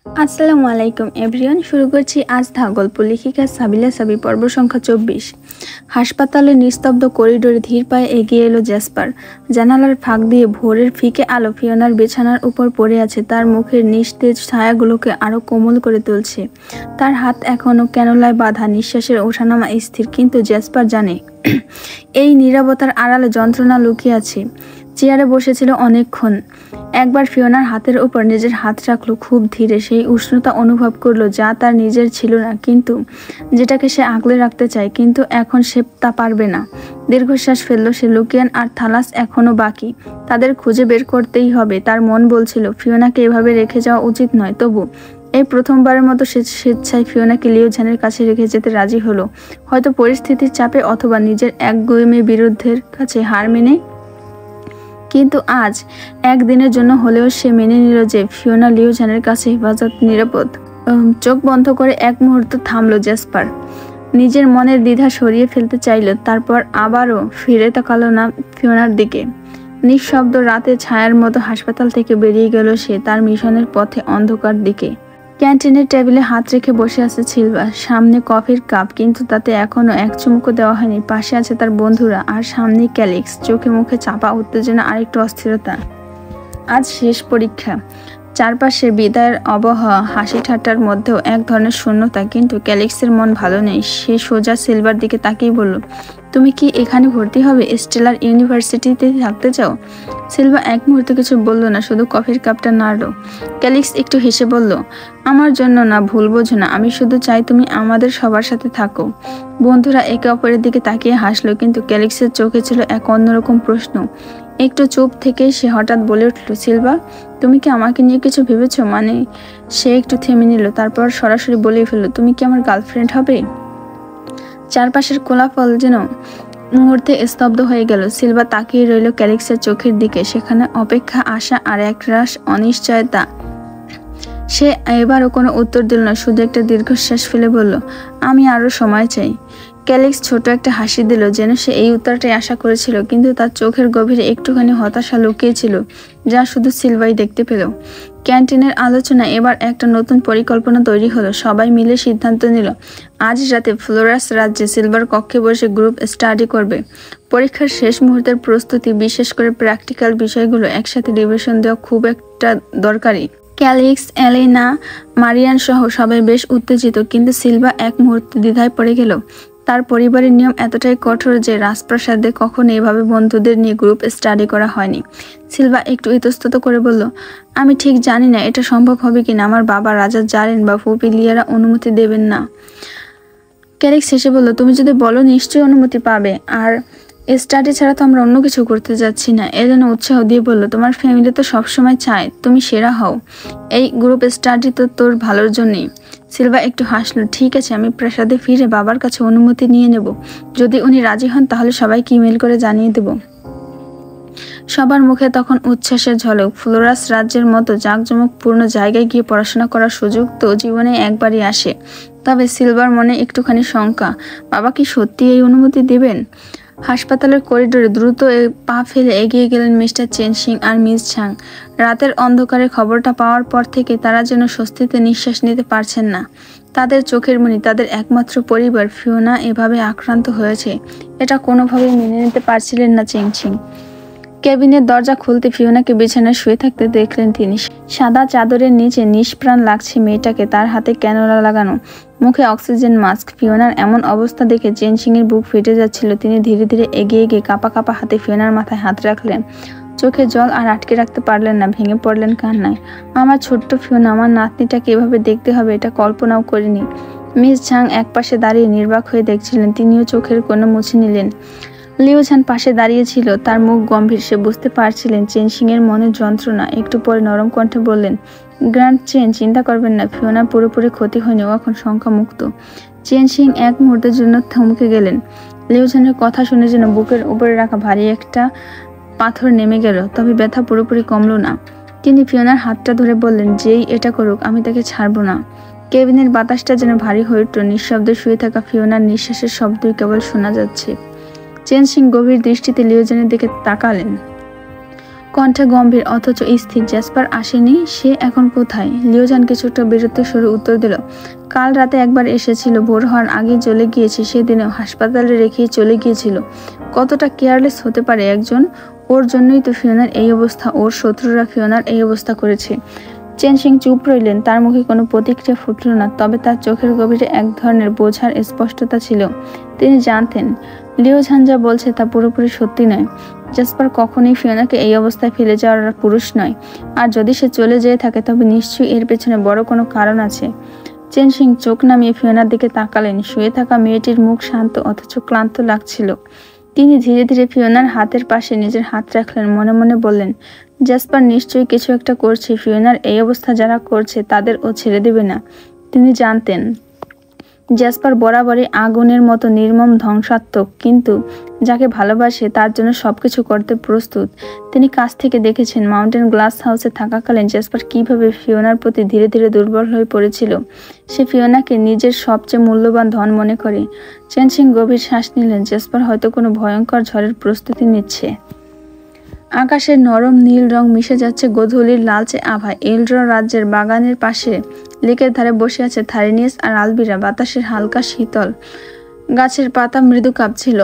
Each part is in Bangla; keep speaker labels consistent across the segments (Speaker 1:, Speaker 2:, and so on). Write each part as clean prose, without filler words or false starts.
Speaker 1: আসসালামু আলাইকুম এভরিওয়ান, শুরু করছি আজ দা গল্প। লেখিকা সাবিলা সাবি, পর্ব সংখ্যা 24। হাসপাতালের নিস্তব্ধ করিডোরে ধীর পায়ে এগিয়ে এলো জ্যাসপার। জানালার ফাঁক দিয়ে ভোরের ফিকে আলো ফিওনার বিছানার উপর পড়ে আছে, তার মুখের নিস্তেজ ছায়াগুলোকে আরো কোমল করে তুলছে। তার হাত এখনো ক্যানোলায় বাঁধা, নিঃশ্বাসের ওঠানামা স্থির, কিন্তু জ্যাসপার জানে এই নীরবতার আড়ালে যন্ত্রণা লুকিয়ে আছে। চেয়ারে বসেছিল অনেকক্ষণ। একবার ফিওনার হাতের উপর নিজের হাত রাখলো খুব ধীরে, সেই উষ্ণতা অনুভব করলো যা তার নিজের ছিল না, কিন্তু যেটাকে সে আগলে রাখতে চায়, কিন্তু এখন সে তা পারবে না। দীর্ঘশ্বাস ফেললো সে। লুকিয়ান আর থালাস এখনো বাকি, তাদের খুঁজে বের করতেই হবে। তার মন বলছিল ফিওনাকে এভাবে রেখে যাওয়া উচিত নয়, তবু এই প্রথমবারের মতো সে স্বেচ্ছায় ফিওনাকে লিওঝানের কাছে রেখে যেতে রাজি হলো। হয়তো পরিস্থিতির চাপে, অথবা নিজের একগুঁয়েমি বিরুদ্ধের কাছে হার মেনে। কিন্তু আজ একদিনের জন্য হলেও সে মেনে নিল যে ফিওনা লিওঝানের কাছে হেফাজত, নিরাপদ। চোখ বন্ধ করে এক মুহূর্ত থামলো জ্যাসপার। নিজের মনের দ্বিধা সরিয়ে ফেলতে চাইল, তারপর আবারও ফিরে তাকালো না ফিওনার দিকে। নিঃশব্দ রাতে ছায়ার মতো হাসপাতাল থেকে বেরিয়ে গেল সে, তার মিশনের পথে, অন্ধকার দিকে। ক্যান্টিনের টেবিলে হাত রেখে বসে আছে সিলভা, সামনে কফির কাপ, কিন্তু তাতে এখনো এক চুমুকও দেওয়া হয়নি। পাশে আছে তার বন্ধুরা, আর সামনে ক্যালিক্স, চোখে মুখে চাপা উত্তেজনা আর একটু অস্থিরতা। আজ শেষ পরীক্ষা। চারপাশে বিদায়ের আবহাওয়া, হাসি ঠাট্টার মধ্যেও এক ধরনের শূন্যতা, কিন্তু ক্যালিক্সের মন ভালো নেই। সে সোজা সিলভার দিকে তাকিয়ে বলল, তুমি কি এখানে ভর্তি হবে? স্টেলার ইউনিভার্সিটিতে থাকতে চাও? সিলভা এক মুহূর্তে কিছু বলল না, শুধু কফির কাপটা নাড়ল। ক্যালিক্স একটু হেসে বলল, আমার জন্য না, ভুল বোঝো না, আমি শুধু চাই তুমি আমাদের সবার সাথে থাকো। বন্ধুরা একে অপরের দিকে তাকিয়ে হাসলো, কিন্তু ক্যালিক্সের চোখে ছিল এক অন্যরকম প্রশ্ন। একটু চুপ থেকে সে হঠাৎ বলে উঠল, সিলভা, তুমি কি আমাকে নিয়ে কিছু ভেবেছো? মানে। সে একটু থেমে নিল, তারপর সরাসরি বলে ফেললো, তুমি কি আমার গার্লফ্রেন্ড হবে? চারপাশের কোলাহল যেন মুহূর্তে স্তব্ধ হয়ে গেল। সিলভা তাকিয়ে রইল ক্যালিক্সের চোখের দিকে, সেখানে অপেক্ষা, আশা আর একরাশ অনিশ্চয়তা। সে এবারও কোনো উত্তর দিল না, শুধু একটা দীর্ঘশ্বাস ফেলে বলল, আমি আরো সময় চাই। ক্যালিক্স ছোট একটা হাসি দিল, যেন সে এই উত্তরটাই আশা করেছিল, কিন্তু তার চোখের গভীরে একটুখানি হতাশা লুকিয়েছিল, যা শুধু সিলভাই দেখতে পেল। ক্যান্টিনের আলোচনা এবার একটা নতুন পরিকল্পনা তৈরি হলো। সবাই মিলে সিদ্ধান্ত নিল আজ রাতে ফ্লোরাস রাজ্যে সিলভার কক্ষে বসে গ্রুপ স্টাডি করবে। পরীক্ষার শেষ মুহূর্তের প্রস্তুতি, বিশেষ করে প্র্যাকটিক্যাল বিষয়গুলো একসাথে রিভিশন দেওয়া খুব একটা দরকারি। ক্যালিক্স, এলেনা, মারিয়ান সহ সবাই বেশ উত্তেজিত, কিন্তু সিলভা এক মুহূর্তে দ্বিধায় পড়ে গেল। তার পরিবারের নিয়ম এতটাই কঠোর যে রাজপ্রাসাদে কখনো এভাবে বন্ধুদের নিয়ে গ্রুপ স্টাডি করা হয়নি। সিলভা একটু ইতস্তত করে বলল, আমি ঠিক জানি না এটা সম্ভব হবে কিনা। আমার বাবা, রাজা জারেন বা ফুপি লিয়ারা অনুমতি দেবেন না। ক্যালিক্স হেসে বলল, তুমি যদি বলো নিশ্চয়ই অনুমতি পাবে, আর স্টাডি ছাড়া তো আমরা অন্য কিছু করতে যাচ্ছি না। এলেনা উৎসাহ দিয়ে বলল, তোমার ফ্যামিলি তো সবসময় চায় তুমি সেরা হও। এই গ্রুপ স্টাডি তো তোর ভালোর জন্যই। সিলভা একটু হাসলো, ঠিক আছে, আমি প্রাসাদে ফিরে বাবার কাছে অনুমতি নিয়ে নেব। যদি উনি রাজি হন তাহলে সবাইকে ইমেল করে জানিয়ে দেব। সবার মুখে তখন উচ্ছ্বাসের ঝলক। ফ্লোরাস রাজ্যের মতো জাঁকজমকপূর্ণ জায়গায় গিয়ে পড়াশোনা করার সুযোগ তো জীবনে একবারই আসে। তবে সিলভার মনে একটুখানি শঙ্কা, বাবা কি সত্যি এই অনুমতি দেবেন? হাসপাতালের করিডোরে দ্রুত পা ফেলে এগিয়ে গেলেন মিস্টার চেন সিং আর মিস ঝাং। রাতের অন্ধকারে খবরটা পাওয়ার পর থেকে তারা যেন স্বস্তিতে নিঃশ্বাস নিতে পারছেন না। তাদের চোখের মণি, তাদের একমাত্র পরিবার ফিওনা এভাবে আক্রান্ত হয়েছে, এটা কোনোভাবেই মেনে নিতে পারছিলেন না চেন সিং। কেবিনের দরজা খুলতে ফিওনাকে বিছানায় শুয়ে থাকতে দেখলেন তিনি। সাদা চাদরের নিচে নিষ্প্রাণ লাগছে মেয়েটাকে, তার হাতে ক্যানোলা লাগানো, মুখে অক্সিজেন মাস্ক। ফিওনার এমন অবস্থা দেখে চেন সিং এর বুক ফেটে যাচ্ছিল। তিনি ধীরে ধীরে এগিয়ে গিয়ে কাঁপা কাঁপা হাতে ফিওনার মাথায় হাত রাখলেন। চোখে জল আর আটকে রাখতে পারলেন না, ভেঙে পড়লেন কান্নায়। আমার ছোট্ট ফিওনা, আমার নাতনিটাকে এভাবে দেখতে হবে এটা কল্পনাও করিনি। মিস ঝাং একপাশে দাঁড়িয়ে নির্বাক হয়ে দেখছিলেন, তিনিও চোখের কোণ মুছে নিলেন। লিওঝান পাশে দাঁড়িয়েছিল, তার মুখ গম্ভীর। সে বুঝতে পারছিলেন চেন সিং এর মনের যন্ত্রণা। একটু পরে নরম কণ্ঠে বললেন, গ্র্যান্ড চেন, চিন্তা করবেন না, ফিওনা পুরোপুরি ক্ষতি হয়নি, ও এখন সংখ্যামুক্ত। চেন সিং এক মুহূর্তের জন্য থমকে গেলেন। লিওঝানের কথা শুনে যেন বুকের উপরে রাখা ভারী একটা পাথর নেমে গেল, তবে ব্যথা পুরোপুরি কমল না। তিনি ফিওনার হাতটা ধরে বললেন, যেই এটা করুক আমি তাকে ছাড়বো না। কেবিনের বাতাসটা যেন ভারী হয়ে উঠল। নিঃশব্দে শুয়ে থাকা ফিওনার নিঃশ্বাসের শব্দই কেবল শোনা যাচ্ছে। চেন সিং গভীর দৃষ্টিতে লিওঝানের দিকে তাকালেন। কণ্ঠে গম্ভীর অথচ স্থির। জ্যাসপার আসেনি, সে এখন কোথায়? লিওজান কিছুটা বিরক্ত স্বরে উত্তর দিল, কাল রাতে একবার এসেছিল, ভোর হওয়ার আগেই চলে গিয়েছে। সেদিনও হাসপাতালে রেখেই চলে গিয়েছিল। কতটা কেয়ারলেস হতে পারে একজন? ওর জন্যই তো ফিওনার এই অবস্থা। ওর শত্রুরা ফিওনার এই অবস্থা করেছে। চেনসিং চুপ রইলেন, তার মুখে কোনো প্রতিক্রিয়া ফুটল না, তবে তার চোখের গভীরে এক ধরনের বোঝার স্পষ্টতা ছিল। তিনি জানতেন লিওঝান যা বলছে তা পুরোপুরি সত্যি নয়। জ্যাসপার কখনোই ফিওনাকে এই অবস্থায় ফেলে যাওয়ার পুরুষ নয়, আর যদি সে চলে যেয়ে থাকে তবে নিশ্চয়ই এর পেছনে বড় কোনো কারণ আছে। চেনসিং চোখ নামিয়ে ফিওনার দিকে তাকালেন। শুয়ে থাকা মেয়েটির মুখ শান্ত অথচ ক্লান্ত লাগছিল। তিনি ধীরে ধীরে ফিওনার হাতের পাশে নিজের হাত রাখলেন, মনে মনে বললেন, জ্যাসপার নিশ্চয়ই কিছু একটা করছে। ফিওনার এই অবস্থা যারা করছে তাদের ও ছেড়ে দেবে না। তিনি জানতেন জ্যাসপার বরাবরই আগুনের মতো নির্মম ধ্বংসাত্মক, কিন্তু যাকে ভালোবাসে তার জন্য সবকিছু করতে প্রস্তুত। তিনি কাছ থেকে দেখেছেন মাউন্টেন গ্লাস হাউসে থাকাকালীন জ্যাসপার কিভাবে ফিওনার প্রতি ধীরে ধীরে দুর্বল হয়ে পড়েছিল। সে ফিওনাকে নিজের সবচেয়ে মূল্যবান ধন মনে করে। চেনসিং গভীর শ্বাস নিলেন। জ্যাসপার হয়তো কোনো ভয়ঙ্কর ঝড়ের প্রস্তুতি নিচ্ছে। আকাশের নরম নীল রং মিশে যাচ্ছে গোধূলির লালচে আভায়। এলড্র রাজ্যের বাগানের পাশে লেকের ধারে বসে আছে থারিনিয়াস আর আলবিরা। বাতাসের হালকা শীতল, গাছের পাতা মৃদু কাঁপছিল।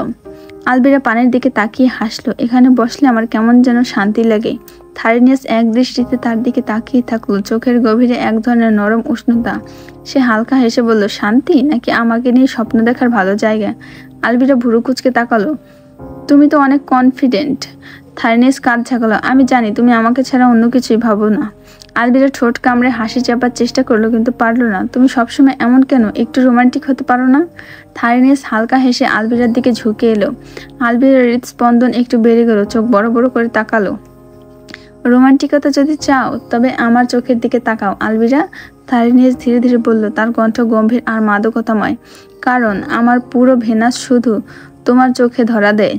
Speaker 1: আলবিরা পানির দিকে তাকিয়ে হাসলো। এখানে বসলে আমার কেমন যেন শান্তি লাগে। থারিনিয়াস এক দৃষ্টিতে তার দিকে তাকিয়ে থাকলো, চোখের গভীরে এক ধরনের নরম উষ্ণতা। সে হালকা হেসে বলল, শান্তি নাকি আমাকে নিয়ে স্বপ্ন দেখার ভালো জায়গা? আলবিরা ভুরু কুঁচকে তাকালো। তুমি তো অনেক কনফিডেন্ট। থারিনিয়াস কাঁধ ঝাঁকালো, আমি জানি তুমি আমাকে ছাড়া অন্য কিছুই ভাবো না। আলবিরা ঠোঁট কামড়ে হাসি চাপার চেষ্টা করলো, কিন্তু পারলো না। তুমি সবসময় এমন কেন? একটু রোমান্টিক হতে পারো না? থারিনিয়াস হালকা হেসে আলবিরার দিকে ঝুঁকে এলো। আলবিরার হৃদস্পন্দন একটু বেড়ে গেল, চোখ বড় বড় করে তাকালো। রোমান্টিকতা যদি চাও তবে আমার চোখের দিকে তাকাও আলবিরা। থারিনিয়াস ধীরে ধীরে বলল, তার কণ্ঠ গম্ভীর আর মাদকতাময়। কারণ আমার পুরো ভেনাস শুধু তোমার চোখে ধরা দেয়।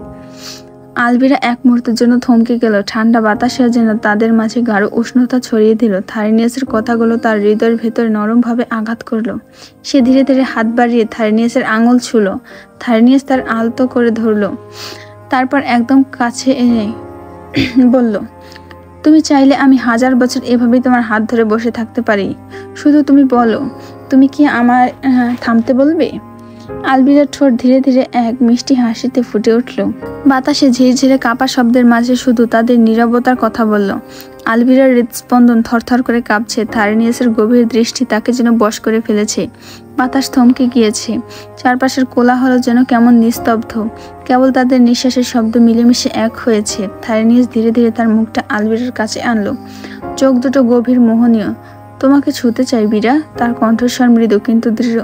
Speaker 1: আলবিরা এক মুহূর্তের জন্য থমকে গেল। ঠান্ডা বাতাসের যেন তাদের মাঝে গাঢ় উষ্ণতা ছড়িয়ে দিল। থারিনিয়াসের কথাগুলো তার হৃদয়ের ভেতরে নরমভাবে আঘাত করলো। সে ধীরে ধীরে হাত বাড়িয়ে থারিনিয়াসের আঙুল ছুঁল। থারিনিয়াস তার আলতো করে ধরল, তারপর একদম কাছে এনে বলল, তুমি চাইলে আমি 1000 বছর এভাবেই তোমার হাত ধরে বসে থাকতে পারি। শুধু তুমি বলো, তুমি কি আমার থামতে বলবে? আলবিরার ঠোঁট ধীরে ধীরে এক মিষ্টি হাসিতে ফুটে উঠল। বাতাসে ঝিরঝিরে কাঁপা শব্দের মাঝে শুধু তাদের নীরবতার কথা বলল। আলবিরার হৃদস্পন্দন থরথর করে কাঁপছে। থারিনিয়াসের গভীর দৃষ্টি তাকে যেন বশ করে ফেলেছে। বাতাস থমকে গিয়েছে। চারপাশের কোলাহল যেন কেমন নিস্তব্ধ। কেবল তাদের নিঃশ্বাসের শব্দ মিলেমিশে এক হয়েছে। থারিনিয়াস ধীরে ধীরে তার মুখটা আলবিরার কাছে আনলো। চোখ দুটো গভীর মোহনীয়। তোমাকে ছুঁতে চাই বীরা। তার কণ্ঠস্বর মৃদু কিন্তু দৃঢ়।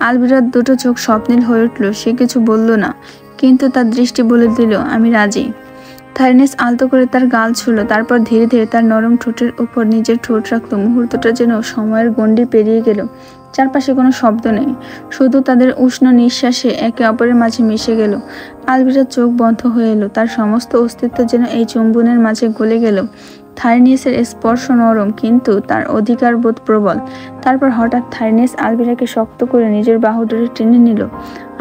Speaker 1: আলবিরার দুটো চোখ স্বপ্নীল হয়ে উঠল। সে কিছু বলল না, কিন্তু তার দৃষ্টি বলে দিল, আমি রাজি। থারিনিয়াস আলতো করে তার গাল ছুঁল, তারপর ধীরে ধীরে তার নরম ঠোঁটের উপর নিজের ঠোঁট রাখলো। মুহূর্তটা যেন সময়ের গণ্ডি পেরিয়ে গেল। চারপাশে কোনো শব্দ নেই, শুধু তাদের উষ্ণ নিঃশ্বাসে একে অপরের মাঝে মিশে গেল। আলবিরার চোখ বন্ধ হয়ে এলো। তার সমস্ত অস্তিত্ব যেন এই চুম্বনের মাঝে গলে গেল। থারিনিয়াসের স্পর্শ নরম, কিন্তু তার অধিকার বোধ প্রবল। তারপর হঠাৎ থারিনিয়াস আলবিরাকে শক্ত করে নিজের বাহু ধরে টেনে নিল।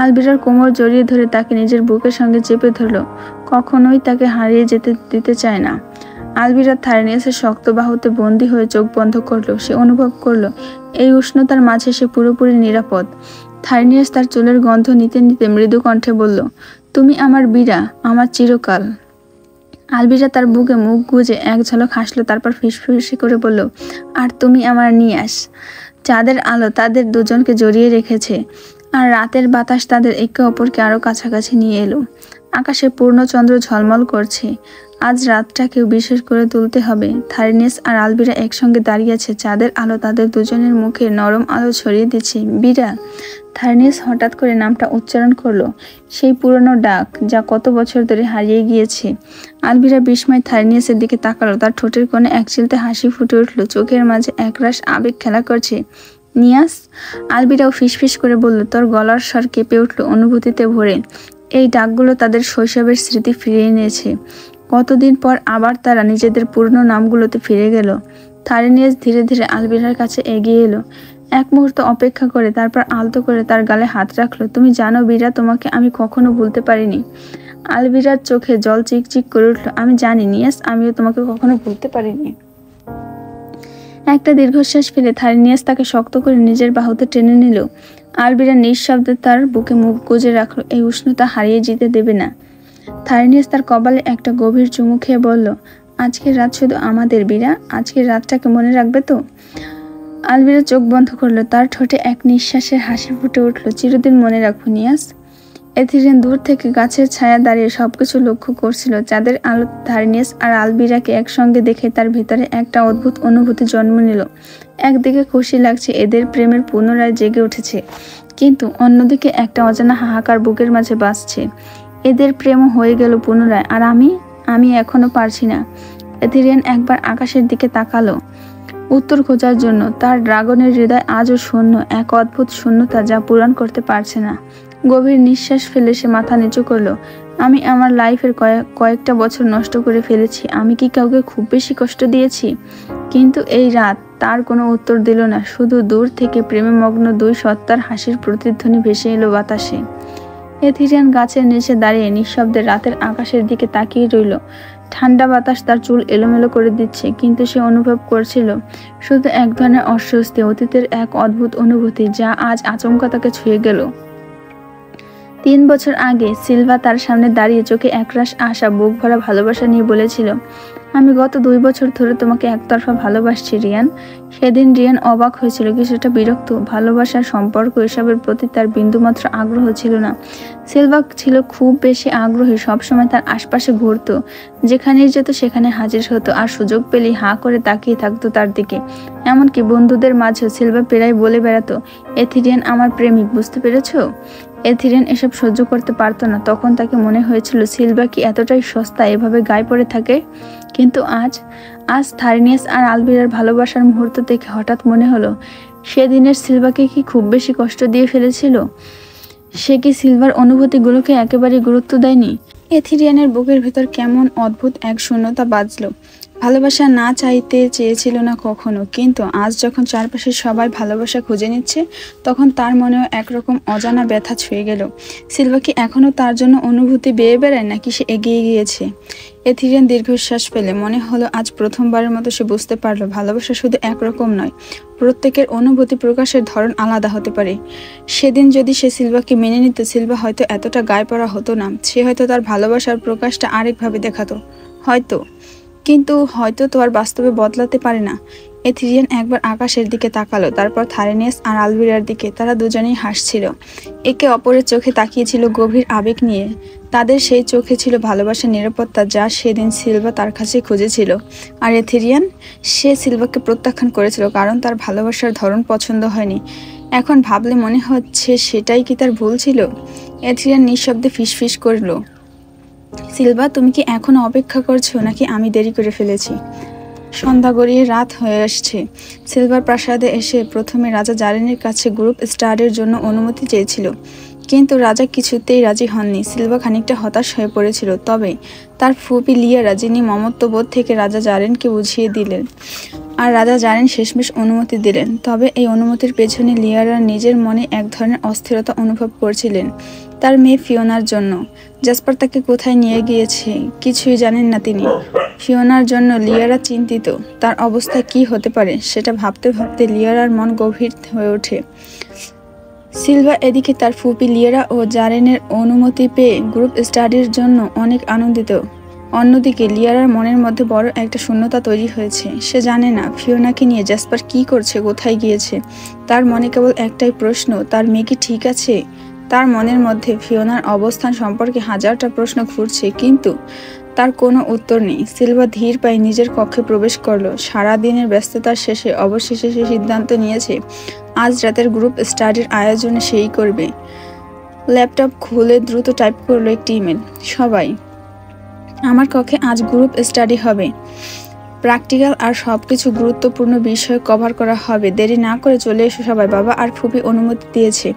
Speaker 1: আলবিরার কোমর জড়িয়ে ধরে তাকে নিজের বুকের সঙ্গে চেপে ধরল। কখনোই তাকে হারিয়ে যেতে দিতে চায় না। আলবিরা থারিনিয়াসের শক্ত বাহুতে বন্দী হয়ে চোখ বন্ধ করলো। সে অনুভব করলো এই উষ্ণতার মাঝে সে পুরোপুরি নিরাপদ। থারিনিয়াস তার চুলের গন্ধ নিতে নিতে মৃদু কণ্ঠে বলল, তুমি আমার বীরা, আমার চিরকাল। আলবিরা তার বুকে মুখ গুজে এক ঝলক হাসলো, তারপর ফিসফিসি করে বলল, আর তুমি আমার নিয়াস। চাঁদের আলো তাদের দুজনকে জড়িয়ে রেখেছে, আর রাতের বাতাস তাদের একে অপরকে আরো কাছাকাছি নিয়ে এলো। আকাশে পূর্ণচন্দ্র ঝলমল করছে। আজ রাতটাকেও বিশেষ করে তুলতে হবে। থারিনিয়াস আর আলবিরা একসঙ্গে দাঁড়িয়ে আছে। চাঁদের আলো তাদের দুজনের মুখে নরম আলো ছড়িয়ে দিচ্ছে। বীরা। থারিনিয়াস হঠাৎ করে নামটা উচ্চারণ করলো, সেই পুরনো ডাক যা কত বছর ধরে হারিয়ে গিয়েছে। আলবিরা বিস্ময় থারিনিয়াসের দিকে তাকালো। তার ঠোঁটের কোণে একচিলতে হাসি ফুটে উঠল, চোখের মাঝে একরাশ আবেগ খেলা করছে। নিয়াস। আলবিরাও ফিসফিস করে বলল, তোর গলার স্বর কেঁপে উঠল অনুভূতিতে ভরে। এই ডাকগুলো তাদের শৈশবের স্মৃতি ফিরিয়ে এনেছে। কতদিন পর আবার তারা নিজেদের পুরনো নামগুলোতে ফিরে গেল। থারিনিয়াস ধীরে ধীরে আলবিরার কাছে এগিয়ে এলো। এক মুহূর্ত অপেক্ষা করে তারপর আলতো করে তার গালে হাত রাখলো। তুমি জানো বীরা, তোমাকে আমি কখনো ভুলতে পারিনি। আলভিরার চোখে জল চিকচিক করে উঠল। আমি জানি নিয়াস, আমিও তোমাকে কখনো ভুলতে পারিনি। একটা দীর্ঘশ্বাস ফেলে থারিনিয়াস তাকে শক্ত করে নিজের বাহুতে টেনে নিল। আলভিরা নিঃশব্দে তার বুকে মুখ গুজে রাখলো। এই উষ্ণতা হারিয়ে যেতে দেবে না। থারিনিয়াস তার কপালে একটা গভীর চুমু খেয়ে বলল, আজকের রাত শুধু আমাদের, বীরা। আজকের রাতটাকে মনে রাখবে তো? আলভিরা চোখ বন্ধ করলো। তার ঠোঁটে এক নিঃশ্বাসের হাসি ফুটে উঠল। চিরদিন মনে রাখবো নিয়াস। এথিরিয়ান দূর থেকে গাছের ছায়া দাঁড়িয়ে সবকিছু লক্ষ্য করছিল। চাঁদের আলো থারিনিয়াস আর আলভিরাকে একসঙ্গে দেখে তার ভিতরে একটা অদ্ভুত অনুভূতি জন্ম নিল। একদিকে খুশি লাগছে, এদের প্রেমের পুনরায় জেগে উঠেছে, কিন্তু অন্যদিকে একটা অজানা হাহাকার বুকের মাঝে বাজছে। এদের প্রেমও হয়ে গেল পুনরায়, আর আমি এখনো পারছি না। এথিরিয়ান একবার আকাশের দিকে তাকালো উত্তর খোঁজার জন্য। তার ড্রাগনের হৃদয় আজও শূন্য, এক অদ্ভুত শূন্যতা যা পূরণ করতে পারছে না। গভীর নিঃশ্বাস ফেলে সে মাথা নিচু করলো। আমি আমার লাইফের কয়েকটা বছর নষ্ট করে ফেলেছি। আমি কি কাউকে খুব বেশি কষ্ট দিয়েছি? কিন্তু এই রাত তার কোনো উত্তর দিল না। শুধু দূর থেকে প্রেমে মগ্ন দুই সত্তার হাসির প্রতিধ্বনি ভেসে এলো বাতাসে। এথিরিয়ান গাছের নিচে দাঁড়িয়ে নিঃশব্দে রাতের আকাশের দিকে তাকিয়ে রইল। ঠান্ডা বাতাস তার চুল এলোমেলো করে দিচ্ছে, কিন্তু সে অনুভব করছিল শুধু এক ধরনের অস্বস্তি, অতীতের এক অদ্ভুত অনুভূতি যা আজ আচমকা তাকে ছুঁয়ে গেল। 3 বছর আগে সিলভা তার সামনে দাঁড়িয়ে চোখে একরাশ আশা, বুক ভরা ভালোবাসা নিয়ে বলেছিল, আমি গত 2 বছর ধরে তোমাকে একতরফা ভালোবাসছি রিয়ান। সেদিন রিয়ান অবাক হয়েছিল, কিছুটা বিরক্ত। ভালোবাসার সম্পর্ক এসবের প্রতি তার বিন্দুমাত্র আগ্রহ ছিল না। সিলভা ছিল খুব বেশি আগ্রহী, সবসময় তার আশপাশে ঘুরত, যেখানেই যেত সেখানে হাজির হতো, আর সুযোগ পেলেই হাঁ করে তাকিয়ে থাকতো তার দিকে। এমনকি বন্ধুদের মাঝেও সিলভা প্রায় বলে বেড়াতো, এথিরিয়ান আমার প্রেমিক, বুঝতে পেরেছো? এথিরিয়ান এসব সহ্য করতে পারতো না। তখন তাকে মনে হয়েছিল সিলভা কি এতটাই সস্তা, এভাবে গায়ে পড়ে থাকে। কিন্তু আজ থারিনিয়াস আর আলভিরার ভালোবাসার মুহূর্ত থেকে হঠাৎ মনে হলো, সেদিনের সিলভাকে কি খুব বেশি কষ্ট দিয়ে ফেলেছিল? সে কি সিলভার অনুভূতিগুলোকে একেবারে গুরুত্ব দেয়নি? এথিরিয়ানের বুকের ভেতর কেমন অদ্ভুত এক শূন্যতা বাজলো। ভালোবাসা না চাইতে চেয়েছিল না কখনো, কিন্তু আজ যখন চারপাশে সবাই ভালোবাসা খুঁজে নিচ্ছে, তখন তার মনেও একরকম অজানা ব্যথা ছুঁয়ে গেল। সিলভা কি এখনো তার জন্য অনুভূতি বেয়ে বেড়ায়, নাকি সে এগিয়ে গিয়েছে? এথিরিয়ান দীর্ঘশ্বাস ফেলে মনে হলো আজ প্রথমবারের মতো সে বুঝতে পারলো ভালোবাসা শুধু একরকম নয়, প্রত্যেকের অনুভূতি প্রকাশের ধরন আলাদা হতে পারে। সেদিন যদি সে সিলভাকে মেনে নিত, সিলভা হয়তো এতটা গায়ে পড়া হতো না। সে হয়তো তার ভালোবাসার প্রকাশটা আরেকভাবে দেখাতো, কিন্তু হয়তো তো আর বাস্তবে বদলাতে পারে না। এথিরিয়ান একবার আকাশের দিকে তাকালো, তারপর থারিনিয়াস আর আলভিরার দিকে। তারা দুজনেই হাসছিল, একে অপরের চোখে তাকিয়েছিল গভীর আবেগ নিয়ে। তাদের সেই চোখে ছিল ভালোবাসার নিরাপত্তা, যা সেদিন সিলভা তার কাছে খুঁজেছিল। আর এথিরিয়ান, সে সিলভাকে প্রত্যাখ্যান করেছিল কারণ তার ভালোবাসার ধরন পছন্দ হয়নি। এখন ভাবলে মনে হচ্ছে সেটাই কি তার ভুল ছিল? এথিরিয়ান নিঃশব্দে ফিসফিস করলো, সিলভা, তুমি কি এখনো অপেক্ষা করছো, নাকি আমি দেরি করে ফেলেছি? সন্ধ্যা গড়িয়ে রাত হয়ে আসছে। সিলভার প্রাসাদে এসে প্রথমে রাজা জারেনের কাছে গ্রুপ স্টাডির জন্য অনুমতি চেয়েছিল, কিন্তু রাজা কিছুতেই রাজি হননি। সিলভা খানিকটা হতাশ হয়ে পড়েছিল। তবে তার ফুপি লিয়ারা, যিনি মমত্ববোধ থেকে রাজা জারেনকে বুঝিয়ে দিলেন, আর রাজা জারেন শেষমেশ অনুমতি দিলেন। তবে এই অনুমতির পেছনে লিয়ারা নিজের মনে এক ধরনের অস্থিরতা অনুভব করছিলেন, তার মেয়ে ফিওনার জন্য। জাসপার তাকে কোথায় নিয়ে গিয়েছে কিছুই জানেন না তিনি। ফিওনার জন্য লিয়ারা চিন্তিত, তার অবস্থা কি হতে পারে সেটা ভাবতে ভাবতে লিয়ারার মন গভীর হয়ে ওঠে। সিলভা এদিকে তার ফুপি লিয়ারা ও জারেনের অনুমতি পেয়ে গ্রুপ স্টাডির জন্য অনেক আনন্দিত। অন্যদিকে লিয়ারার মনের মধ্যে বড় একটা শূন্যতা তৈরি হয়েছে। সে জানে না ফিওনাকে নিয়ে জাসপার কি করছে, কোথায় গিয়েছে। তার মনে কেবল একটাই প্রশ্ন, তার মেয়ে কি ঠিক আছে? তার মনের মধ্যে ফিওনার অবস্থান সম্পর্কে হাজারটা প্রশ্ন ঘুরছে, কিন্তু তার কোনো উত্তর নেই। সিলভা ধীর পায়ে নিজের কক্ষে প্রবেশ করলো। সারাদিনের ব্যস্ততার শেষে অবশেষে সে সিদ্ধান্ত নিয়েছে আজ রাতের গ্রুপ স্টাডির আয়োজনে সেই করবে। ল্যাপটপ খুলে দ্রুত টাইপ করলো একটি ইমেল, সবাই, আমার কক্ষে আজ গ্রুপ স্টাডি হবে। প্র্যাকটিক্যাল আর সবকিছু গুরুত্বপূর্ণ বিষয় কভার করা হবে। দেরি না করে চলে এসো সবাই, বাবা আর ফুপি অনুমতি দিয়েছে।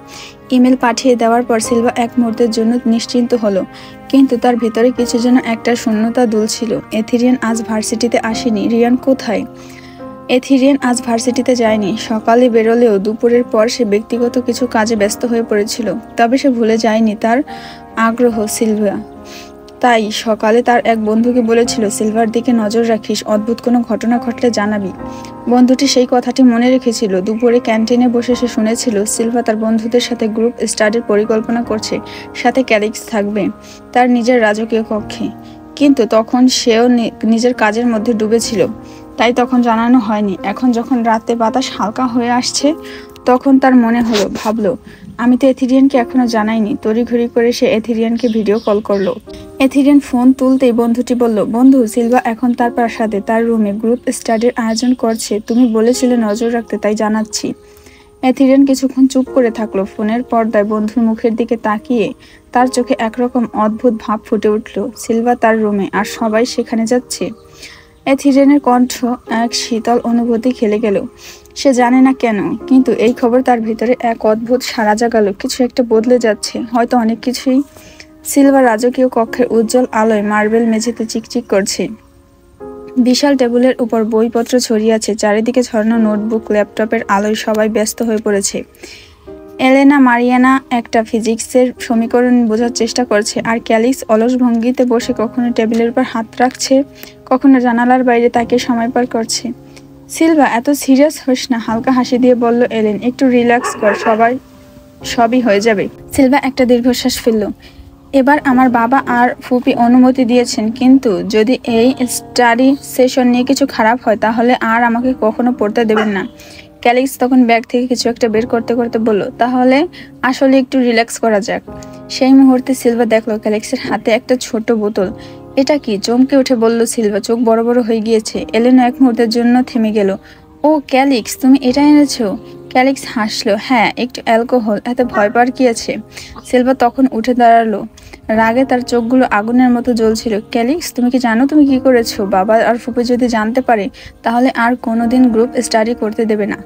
Speaker 1: ইমেল পাঠিয়ে দেওয়ার পর সিলভা এক মুহূর্তের জন্য নিশ্চিন্ত হলো, কিন্তু তার ভেতরে কিছু যেন একটা শূন্যতা দুলছিল। এথিরিয়ান আজ ভার্সিটিতে আসেনি। রিয়ান কোথায়? এথিরিয়ান আজ ভার্সিটিতে যায়নি। সকালে বেরোলেও দুপুরের পর সে ব্যক্তিগত কিছু কাজে ব্যস্ত হয়ে পড়েছিল। তবে সে ভুলে যায়নি তার আগ্রহ। সিলভা তাই সকালে তার এক বন্ধুকে বলেছিল সিলভার দিকে নজর রাখিস, অদ্ভুত কোনো ঘটনা ঘটলে জানাবি। বন্ধুটি সেই কথাটি মনে রেখেছিল। দুপুরে ক্যান্টিনে বসে সে শুনেছিল সিলভা তার বন্ধুদের সাথে গ্রুপ স্টাডির পরিকল্পনা করছে, সাথে ক্যালিক্স থাকবে তার নিজের রাজকীয় কক্ষে। কিন্তু তখন সেও নিজের কাজের মধ্যে ডুবেছিল, তাই তখন জানানো হয়নি। এখন যখন রাতে বাতাস হালকা হয়ে আসছে তখন তার মনে হলো, ভাবলো, আমি তো এথিরিয়ানকে এখনো জানাইনি। তড়িঘড়ি করে সে এথিরিয়ানকে ভিডিও কল করলো। এথিরিয়ান ফোন তুলতেই বন্ধুটি বলল, বন্ধু, সিলভা এখন তার প্রাসাদে তার রুমে গ্রুপ স্টাডির আয়োজন করছে। তুমি বলেছিলে নজর রাখতে, তাই জানাচ্ছি। এথিরিয়ান কিছুক্ষণ চুপ করে থাকলো। ফোনের পর্দায় বন্ধুর মুখের দিকে তাকিয়ে তার চোখে একরকম অদ্ভুত ভাব ফুটে উঠল। সিলভা তার রুমে, আর সবাই সেখানে যাচ্ছে। এথিরিয়ানের কণ্ঠ এক শীতল অনুভূতি খেলে গেল। সে জানে না কেন, কিন্তু এই খবর তার ভিতরে এক অদ্ভুত সাড়া জাগালো। কিছু একটা বদলে যাচ্ছে, হয়তো অনেক কিছুই। সিলভার রাজকীয় কক্ষের উজ্জ্বল আলোয় মার্বেল মেঝেতে চিকচিক করছে। বিশাল টেবিলের উপর বইপত্র ছড়িয়ে আছে, চারিদিকে ছড়ানো নোটবুক, ল্যাপটপের আলোয় সবাই ব্যস্ত হয়ে পড়েছে। এলেনা মারিয়ানা একটা ফিজিক্সের সমীকরণ বোঝার চেষ্টা করছে, আর ক্যালিক্স অলস ভঙ্গিতে বসে কখনো টেবিলের উপর হাত রাখছে, কখনো জানালার বাইরে তাকে সময় পার করছে। সিলভা, এত সিরিয়াস হোস না, হালকা হাসি দিয়ে বলল এলেন। একটু রিল্যাক্স কর, সবই হয়ে যাবে। সিলভা একটা দীর্ঘশ্বাস ফেলল। এবার আমার বাবা আর ফুপি অনুমতি দিয়েছেন, কিন্তু যদি এই স্টাডি সেশন নিয়ে কিছু খারাপ হয় তাহলে আর আমাকে কখনো পড়তে দেবেন না। ক্যালিক্স তখন ব্যাগ থেকে কিছু একটা বের করতে করতে বলল, তাহলে আসলে একটু রিল্যাক্স করা যাক। সেই মুহূর্তে সিলভা দেখলো ক্যালিক্সের হাতে একটা ছোট বোতল। এটা কি? চমকে উঠে বলল সিলভা, চোখ বড় বড় হয়ে গিয়েছে। এলেনা এক মুহূর্তের জন্য থেমে গেল। ও ক্যালিক্স, তুমি এটা এনেছো? ক্যালিক্স হাসলো। হ্যাঁ, একটু অ্যালকোহল, এত ভয় পাওয়ার কি আছে? সিলভা তখন উঠে দাঁড়ালো। রাগে তার চোখগুলো আগুনের মতো জ্বলছিল। ক্যালিক্স, তুমি কি জানো তুমি কি করেছো? বাবা আর ফুপি যদি জানতে পারে তাহলে আর কোনোদিন গ্রুপ স্টাডি করতে দেবে না।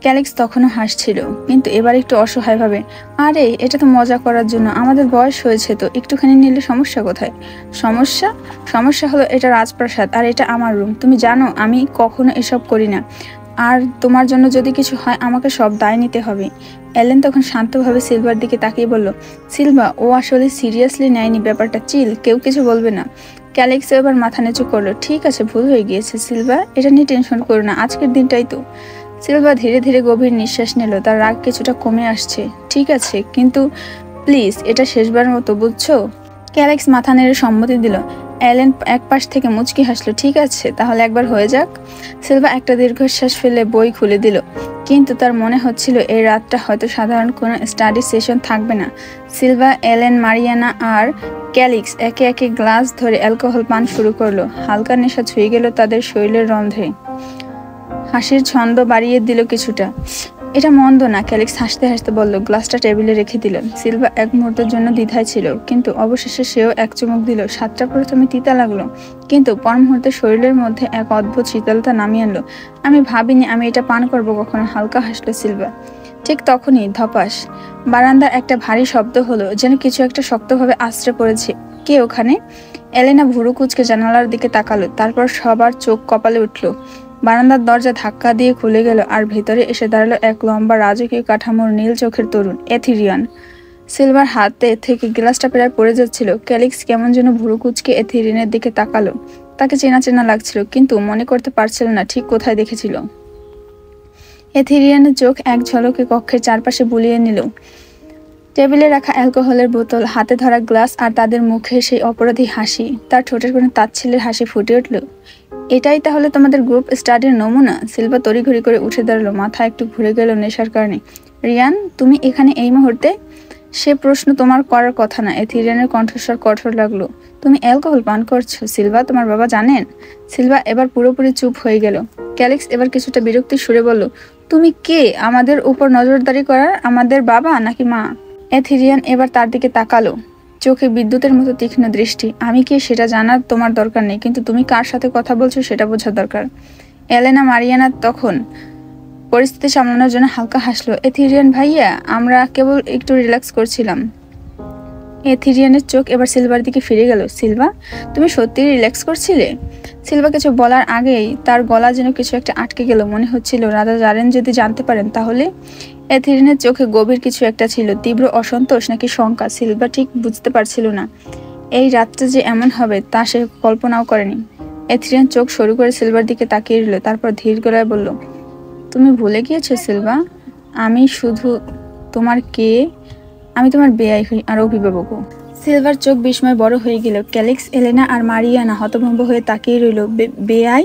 Speaker 1: ক্যালিক্স তখনও হাসছিল, কিন্তু এবার একটু অসহায়ভাবে। আরে, এটা তো মজা করার জন্য, আমাদের বয়স হয়েছে তো, একটুখানি নিলে সমস্যা কোথায়? সমস্যা হলো এটা রাজপ্রাসাদ আর এটা আমার রুম। তুমি জানো আমি কখনো এসব করি না, আর তোমার জন্য যদি কিছু হয় আমাকে সব দায় নিতে হবে। এলেন তখন শান্তভাবে সিলভার দিকে তাকিয়ে বলল, সিলভা, ও আসলে সিরিয়াসলি নেয়নি ব্যাপারটা, চিল, কেউ কিছু বলবে না। ক্যালিক্স এবার মাথা নিচু করলো। ঠিক আছে, ভুল হয়ে গিয়েছে সিলভা, এটা নিয়ে টেনশন করো না, আজকের দিনটাই তো। সিলভা ধীরে ধীরে গভীর নিঃশ্বাস নিল। তার রাগ কিছুটা কমে আসছে। ঠিক আছে, কিন্তু প্লিজ এটা শেষবার মতো, বুঝছো? ক্যালিক্স মাথা নেড়ে সম্মতি দিল। এলেন এক পাশ থেকে মুচকি হাসলো। ঠিক আছে, তাহলে একবার হয়ে যাক। সিলভা একটা দীর্ঘশ্বাস ফেলে বই খুলে দিল, কিন্তু তার মনে হচ্ছিল এই রাতটা হয়তো সাধারণ কোনো স্টাডি সেশন থাকবে না। সিলভা, এলেন, মারিয়ানা আর ক্যালিক্স একে একে গ্লাস ধরে অ্যালকোহল পান শুরু করলো। হালকা নেশা ছুঁয়ে গেল তাদের শরীরের রন্ধ্রে। হাসির ছন্দ বাড়িয়ে দিল কিছুটা। এটা মন্দ না, ক্যালিক্স হাসতে হাসতে বলল। গ্লাসটা টেবিলে রেখে দিলেন। সিলভা এক মুহূর্তের জন্য দ্বিধায় ছিল, কিন্তু অবশেষে সেও এক চুমুক দিল। স্বাদটা প্রথমে তিতা লাগলো, কিন্তু পর মুহূর্তে শরীরের মধ্যে এক অদ্ভুত শীতলতা নামিয়ে আনলো। আমি ভাবিনি আমি এটা পান করবো কখনো, হালকা হাসলো সিলভা। ঠিক তখনই ধপাস, বারান্দার একটা ভারী শব্দ হলো, যেন কিছু একটা শক্তভাবে আশ্রে পড়েছে। কে ওখানে? এলেনা ভুরু কুচকে জানালার দিকে তাকালো, তারপর সবার চোখ কপালে উঠল। বারান্দার দরজা ধাক্কা দিয়ে খুলে গেল, আর ভেতরে এসে দাঁড়ালো এক লম্বা রাজকীয় কাঠামোর নীল চোখের তরুণ, এথিরিয়ান। সিলভার হাতে থেকে গ্লাসটা প্রায় পড়ে যাচ্ছিল। ক্যালিক্স কেমন যেন ভুরু কুচকে এথিরিয়ানের দিকে তাকালো। তাকে চেনা চেনা লাগছিল, কিন্তু মনে করতে পারছিল না ঠিক কোথায় দেখেছিল। এথিরিয়ানের চোখ এক ঝলকে কক্ষের চারপাশে বুলিয়ে নিল। টেবিলে রাখা অ্যালকোহলের বোতল, হাতে ধরা গ্লাস, আর তাদের মুখে সেই অপরাধী হাসি। তার ঠোঁটের কোনো তাচ্ছিল্যের হাসি ফুটে উঠল। এটাই তাহলে তোমাদের গ্রুপ স্টাডির নমুনা? সিলভা তড়িঘড়ি করে উঠে দাঁড়ালো, মাথা একটু ঘুরে গেল নেশার কারণে। রিয়ান, তুমি এখানে এই মুহূর্তে? সে প্রশ্ন তোমার করার কথা না। এথিরিয়ানের কণ্ঠস্বর কঠোর লাগলো। তুমি অ্যালকোহল পান করছো সিলভা? তোমার বাবা জানেন? সিলভা এবার পুরোপুরি চুপ হয়ে গেল। ক্যালিক্স এবার কিছুটা বিরক্তির সুরে বলল, তুমি কে আমাদের উপর নজরদারি করার? আমাদের বাবা নাকি মা? এথিরিয়ান এবার তার দিকে তাকালো, চোখে বিদ্যুতের মতো তীক্ষ্ণ দৃষ্টি। আমি কে সেটা জানার তোমার দরকার নেই, কিন্তু তুমি কার সাথে কথা বলছো সেটা বোঝার দরকার। এলেনা মারিয়ানা তখন পরিস্থিতি সামলানোর জন্য হালকা হাসলো। এথিরিয়ান ভাইয়া, আমরা কেবল একটু রিল্যাক্স করছিলাম। এথিরিয়ানের চোখ এবার সিলভার দিকে ফিরে গেল। সিলভা, তুমি সত্যি রিল্যাক্স করছিলে? সিলভা কিছু বলার আগেই তার গলা যেন কিছু একটা আটকে গেল। মনে হচ্ছিল রাজা জারেন যদি জানতে পারেন তাহলে। এথিরিয়ানের চোখে গভীর কিছু একটা ছিল, তীব্র অসন্তোষ নাকি শঙ্কা, সিলভা ঠিক বুঝতে পারছিল না। এই রাতটা যে এমন হবে তা সে কল্পনাও করেনি। এথিরিয়ান চোখ সরু করে সিলভার দিকে তাকিয়ে রইল, তারপর ধীর গলায় বলল, তুমি ভুলে গিয়েছো সিলভা, আমি শুধু তোমার কে? আমি তোমার বেয়াই হই আর অভিভাবকও। সিলভার চোখ বিস্ময় বড় হয়ে গেল। ক্যালিক্স, এলেনা আর মারিয়ানা হতভম্ব হয়ে তাকিয়ে রইল। বেয়াই?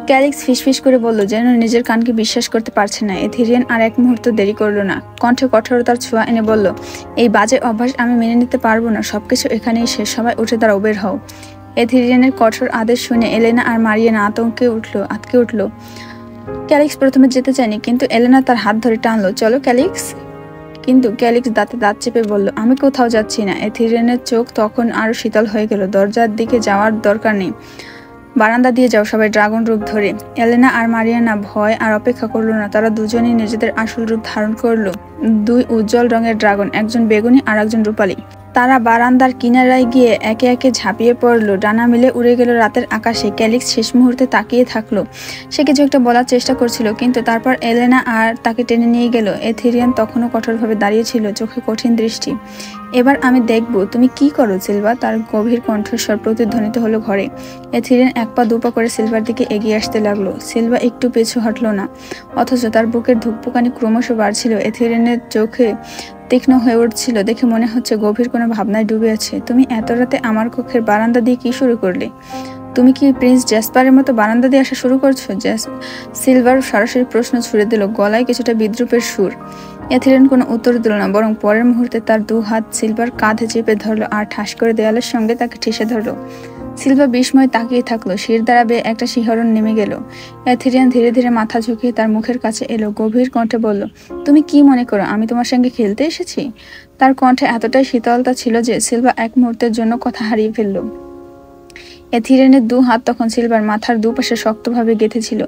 Speaker 1: ক্যালিক্স ফিসফিস করে বলল, যেন নিজের কানকে বিশ্বাস করতে পারছে না। এথিরিয়ান আর এক মুহূর্ত দেরি করলো না, কণ্ঠে কঠোরতার ছোঁয়া এনে বলল, এই বাজে অভ্যাস আমি মেনে নিতে পারবো না। সবকিছু এখানেই শেষ, সবাই উঠে দাঁড়াও, বের হও। এথিরিয়ানের কঠোর আদেশ শুনে এলেনা আর মারিয়ানা আতকে উঠল। ক্যালিক্স প্রথমে যেতে চায়নি, কিন্তু এলেনা তার হাত ধরে টানলো, চলো ক্যালিক্স। কিন্তু ক্যালিক্স দাঁতে দাঁত চেপে বলল, আমি কোথাও যাচ্ছি না। এথিরিয়ানের চোখ তখন আরো শীতল হয়ে গেল। দরজার দিকে যাওয়ার দরকার নেই, বারান্দা দিয়ে যাও সবাই, ড্রাগন রূপ ধরে। এলেনা আর মারিয়ানা ভয় আর অপেক্ষা করলো না, তারা দুজনেই নিজেদের আসল রূপ ধারণ করলো। দুই উজ্জ্বল রঙের ড্রাগন, একজন বেগুনি আর একজন রূপালী। তারা বারান্দার কিনারায় গিয়ে একে একে ঝাঁপিয়ে পড়লো, ডানা মেলে উড়ে গেল রাতের আকাশে। ক্যালিক্স শেষ মুহূর্তে তাকিয়ে থাকলো। সে কিছু একটা বলার চেষ্টা করছিল, কিন্তু তারপর এলেনা আর তাকে টেনে নিয়ে গেল। এথিরিয়ান তখনও কঠোরভাবে দাঁড়িয়ে ছিল, চোখে কঠিন দৃষ্টি। এবার আমি দেখব তুমি কি করো সিলভা, তার গভীর কণ্ঠস্বর প্রতিধ্বনিত হলো ঘরে। এথিরিয়ান এক পা দুপা করে সিলভার দিকে এগিয়ে আসতে লাগলো। সিলভা একটু পিছু হটলো না, অথচ তার বুকের ধুকপুকানি ক্রমশ বাড়ছিল। এথিরিয়ানের চোখে তীক্ষ্ণ হয়ে উঠছিল, দেখে মনে হচ্ছে গভীর কোনো ভাবনায় ডুবে আছে। তুমি এত রাতে আমার কক্ষের বারান্দা দিয়ে কি শুরু করলে? তুমি কি প্রিন্স জ্যাসপারের মতো বারান্দা দিয়ে আসা শুরু করছো? সিলভার সরাসরি প্রশ্ন ছুড়ে দিল, গলায় কিছুটা বিদ্রুপের সুর। এথিরিয়ান কোনো উত্তর দিল না, বরং পরের মুহূর্তে তার দু হাত সিলভার কাঁধে চেপে ধরলো আর ঠাস করে দেয়ালের সঙ্গে তাকে ঠেসে ধরলো। সিলভা বিস্ময়ে তাকিয়ে থাকলো, শির দ্বারা বেয়ে একটা শিহরণ নেমে গেল। এথিরিয়ান ধীরে ধীরে মাথা ঝুঁকিয়ে তার মুখের কাছে এলো, গভীর কণ্ঠে বলল, তুমি কি মনে করো আমি তোমার সঙ্গে খেলতে এসেছি? তার কণ্ঠে এতটাই শীতলতা ছিল যে সিলভা এক মুহূর্তের জন্য কথা হারিয়ে ফেলল। এথিরিয়ানের দু হাত তখন সিলভার মাথার দুপাশে শক্তভাবে গেঁথেছিল,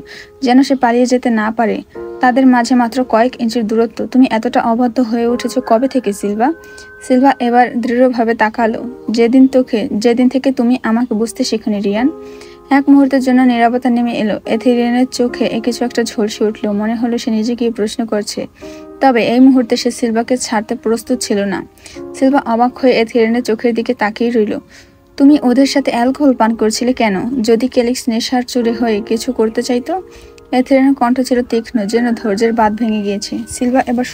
Speaker 1: যেন সে পালিয়ে যেতে না পারে। তাদের মাঝে মাত্র কয়েক ইঞ্চির দূরত্ব। তুমি এতটা অবাধ্য হয়ে উঠেছো কবে থেকে সিলভা? সিলভা এবার দৃঢ়ভাবে তাকালো। যেদিন থেকে তুমি আমাকে বুঝতে শেখনি রিয়ান। এক মুহূর্তের জন্য নীরবতা নেমে এলো। এথিরিয়ানের চোখে কিছু একটা ঝলসে উঠল, মনে হলো সে নিজেকেই প্রশ্ন করছে। তবে এই মুহূর্তে সে সিলভাকে ছাড়তে প্রস্তুত ছিল না। সিলভা অবাক হয়ে এথিরিয়ানের চোখের দিকে তাকিয়ে রইল। তুমি ওদের সাথে অ্যালকোহল পান করছিলে কেন? যদি ক্যালিক্স নেশার চুরে হয়ে কিছু করতে চাইতো? এথিরিয়ানের কণ্ঠ ছিল তীক্ষ্ণ, যেন ধৈর্যের বাঁধ ভেঙে গিয়েছে। সিলভা এবার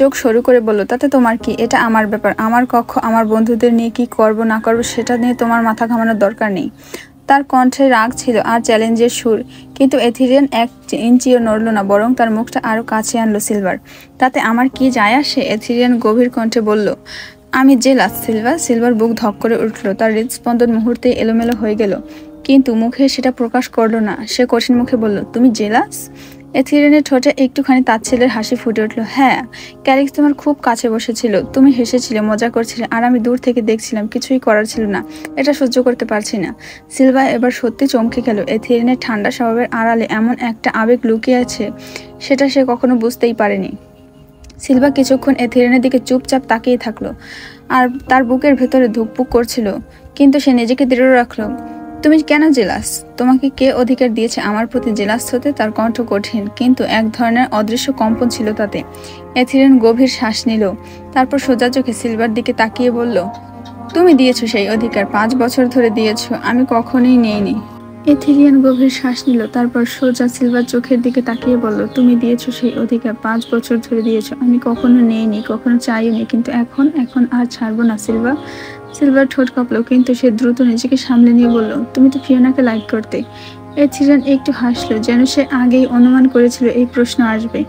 Speaker 1: চোখ সরু করে বলল, তাতে তোমার কি? এটা আমার ব্যাপার, আমার কক্ষ, আমার বন্ধুদের নিয়ে কি করব না করবো সেটা নিয়ে তোমার মাথা ঘামানোর দরকার নেই। তার কণ্ঠে রাগ ছিল আর চ্যালেঞ্জের সুর, কিন্তু এথিরিয়ান এক ইঞ্চিও নড়ল না, বরং তার মুখটা আরো কাছে আনলো সিলভার। তাতে আমার কি যায় আসে? এথিরিয়ান গভীর কণ্ঠে বলল, আমি জেলাস সিলভা। সিলভার বুক ধক করে উঠল, তার হৃদস্পন্দন মুহূর্তেই এলোমেলো হয়ে গেল, কিন্তু মুখে সেটা প্রকাশ করলো না। সে কঠিন মুখে বলল, তুমি জেলাস? এথিরিয়ানের ঠোঁটে একটুখানি তাচ্ছিল্যের হাসি ফুটে উঠল। হ্যাঁ, ক্যালিক্স তোমার খুব কাছে বসেছিল, তুমি হেসেছিলে, মজা করছিলে, আর আমি দূর থেকে দেখছিলাম, কিছুই করার ছিল না। এটা সহ্য করতে পারছি না। সিলভা এবার সত্যি চমকে গেল। এথিরিয়ানের ঠান্ডা স্বভাবের আড়ালে এমন একটা আবেগ লুকিয়ে আছে, সেটা সে কখনো বুঝতেই পারেনি। সিলভা কিছুক্ষণ এথিরিয়ানের দিকে চুপচাপ তাকিয়ে থাকলো, আর তার বুকের ভেতরে ধুকপুক করছিল, কিন্তু সে নিজেকে দৃঢ় রাখলো। তুমি কেন জেলাস? তোমাকে কে অধিকার দিয়েছে আমার প্রতি জেলাস হতে? তার কণ্ঠ কঠিন, কিন্তু এক ধরনের অদৃশ্য কম্পন ছিল তাতে। এথিরিয়ান গভীর শ্বাস নিল, তারপর সোজা চোখে সিলভার দিকে তাকিয়ে বলল, তুমি দিয়েছো সেই অধিকার, 5 বছর ধরে দিয়েছো, আমি কখনোই নেইনি। এথিরিয়ান গভীর শ্বাস নিল, তারপর সোজা সিলভার চোখের দিকে তাকিয়ে বলল, তুমি দিয়েছো সেই অধিকার, 5 বছর ধরে দিয়েছো, আমি কখনো নেইনি, কখনো চাইনি, কিন্তু এখন আর ছাড়বো না সিলভা। সিলভার ঠোঁট কাঁপলো, কিন্তু সে দ্রুত নিজেকে সামলে নিয়ে বলল, তুমি তো ফিওনাকে লাইক করতে। এথিরিয়ান একটু হাসলো, যেন সে আগেই অনুমান করেছিল এই প্রশ্ন আসবে।